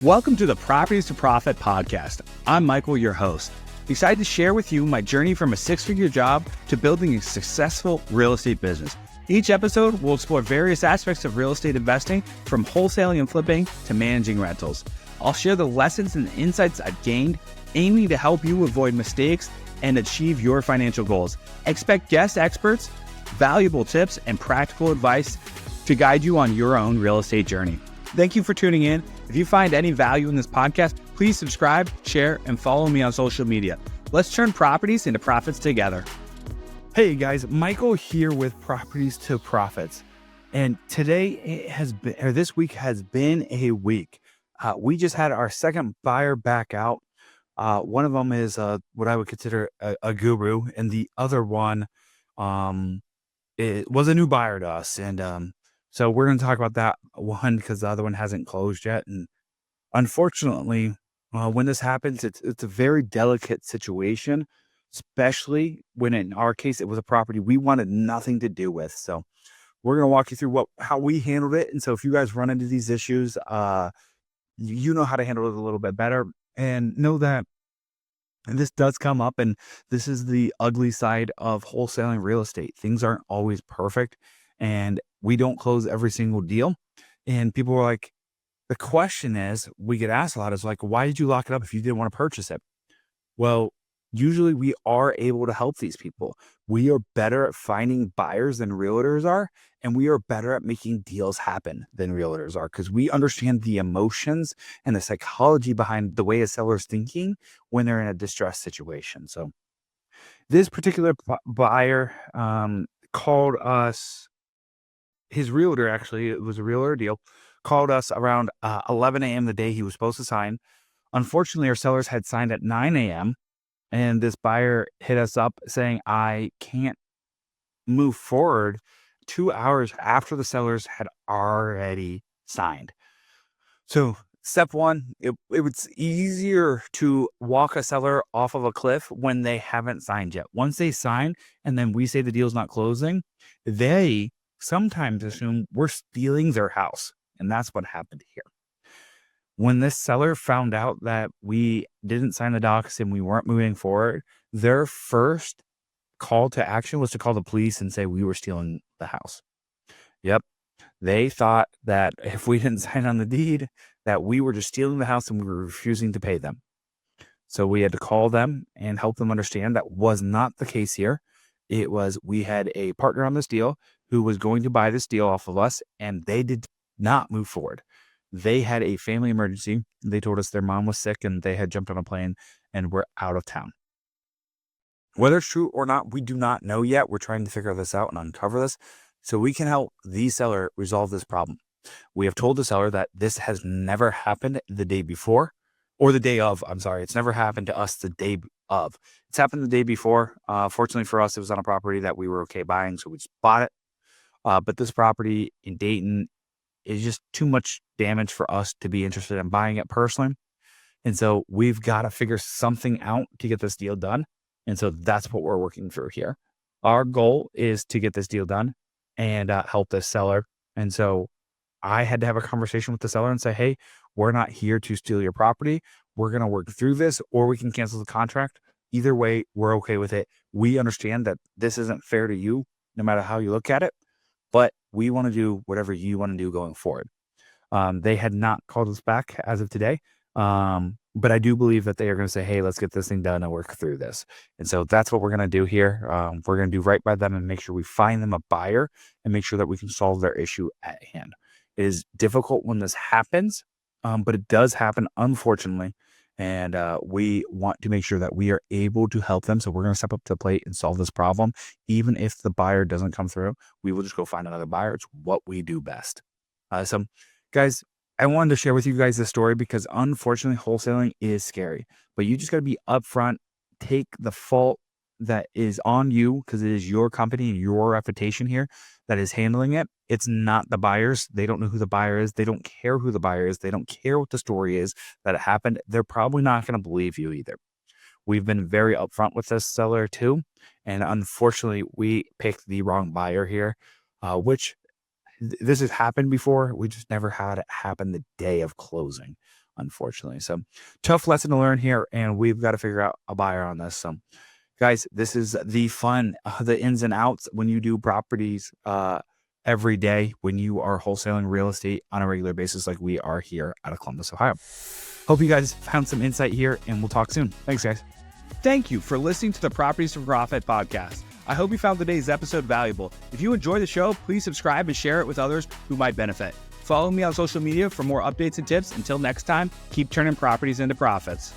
Welcome to the Properties to Profit podcast. I'm Michael, your host. Excited to share with you my journey from a six-figure job to building a successful real estate business. Each episode will explore various aspects of real estate investing, from wholesaling and flipping to managing rentals. I'll share the lessons and insights I've gained, aiming to help you avoid mistakes and achieve your financial goals. Expect guest experts, valuable tips, and practical advice to guide you on your own real estate journey. Thank you for tuning in. If you find any value in this podcast, please subscribe, share, and follow me on social media. Let's turn properties into profits together. Hey guys, Michael here with Properties to Profits. And this week has been a week. We just had our second buyer back out. One of them is what I would consider a guru, and the other one it was a new buyer to us. And so we're going to talk about that one because the other one hasn't closed yet. And unfortunately, when this happens, it's a very delicate situation, especially when in our case, it was a property we wanted nothing to do with. So we're going to walk you through how we handled it. And so if you guys run into these issues, you know how to handle it a little bit better, and know that this does come up, and this is the ugly side of wholesaling real estate. Things aren't always perfect, and we don't close every single deal. And people are like, the question is, we get asked a lot, is like, why did you lock it up if you didn't want to purchase it? Well, usually we are able to help these people. We are better at finding buyers than realtors are, and we are better at making deals happen than realtors are, because we understand the emotions and the psychology behind the way a seller's thinking when they're in a distressed situation. So this particular buyer called us. His realtor, actually, it was a realtor deal, called us around 11 a.m. the day he was supposed to sign. Unfortunately, our sellers had signed at 9 a.m. and this buyer hit us up saying, I can't move forward 2 hours after the sellers had already signed. So step one, it was easier to walk a seller off of a cliff when they haven't signed yet. Once they sign and then we say the deal's not closing, they sometimes assume we're stealing their house. And that's what happened here. When this seller found out that we didn't sign the docs and we weren't moving forward, their first call to action was to call the police and say we were stealing the house. Yep. They thought that if we didn't sign on the deed, that we were just stealing the house and we were refusing to pay them. So we had to call them and help them understand that was not the case here. It was, we had a partner on this deal who was going to buy this deal off of us, and they did not move forward. They had a family emergency. They told us their mom was sick and they had jumped on a plane and were out of town. Whether it's true or not, we do not know yet. We're trying to figure this out and uncover this so we can help the seller resolve this problem. We have told the seller that this has never happened the day before, or the day of. I'm sorry. It's never happened to us the day of. It's happened the day before. Fortunately for us, it was on a property that we were okay buying, so we just bought it. But this property in Dayton is just too much damage for us to be interested in buying it personally. And so we've got to figure something out to get this deal done. And so that's what we're working through here. Our goal is to get this deal done and help this seller. And so I had to have a conversation with the seller and say, hey, we're not here to steal your property. We're going to work through this, or we can cancel the contract. Either way, we're okay with it. We understand that this isn't fair to you, no matter how you look at it, but we want to do whatever you want to do going forward. They had not called us back as of today. But I do believe that they are going to say, hey, let's get this thing done and work through this. And so that's what we're going to do here. We're going to do right by them and make sure we find them a buyer and make sure that we can solve their issue at hand. It is difficult when this happens, but it does happen, unfortunately. And we want to make sure that we are able to help them. So we're going to step up to the plate and solve this problem. Even if the buyer doesn't come through, we will just go find another buyer. It's what we do best. So guys, I wanted to share with you guys this story because unfortunately wholesaling is scary, but you just got to be upfront, take the fault that is on you because it is your company and your reputation here that is handling it. It's not the buyers. They don't know who the buyer is. They don't care who the buyer is. They don't care what the story is that it happened. They're probably not going to believe you either. We've been very upfront with this seller too. And unfortunately, we picked the wrong buyer here, which this has happened before. We just never had it happen the day of closing. unfortunately. So tough lesson to learn here, and we've got to figure out a buyer on this. So guys, this is the fun, the ins and outs when you do properties every day, when you are wholesaling real estate on a regular basis like we are here out of Columbus, Ohio. Hope you guys found some insight here, and we'll talk soon. Thanks, guys. Thank you for listening to the Properties to Profit podcast. I hope you found today's episode valuable. If you enjoy the show, please subscribe and share it with others who might benefit. Follow me on social media for more updates and tips. Until next time, keep turning properties into profits.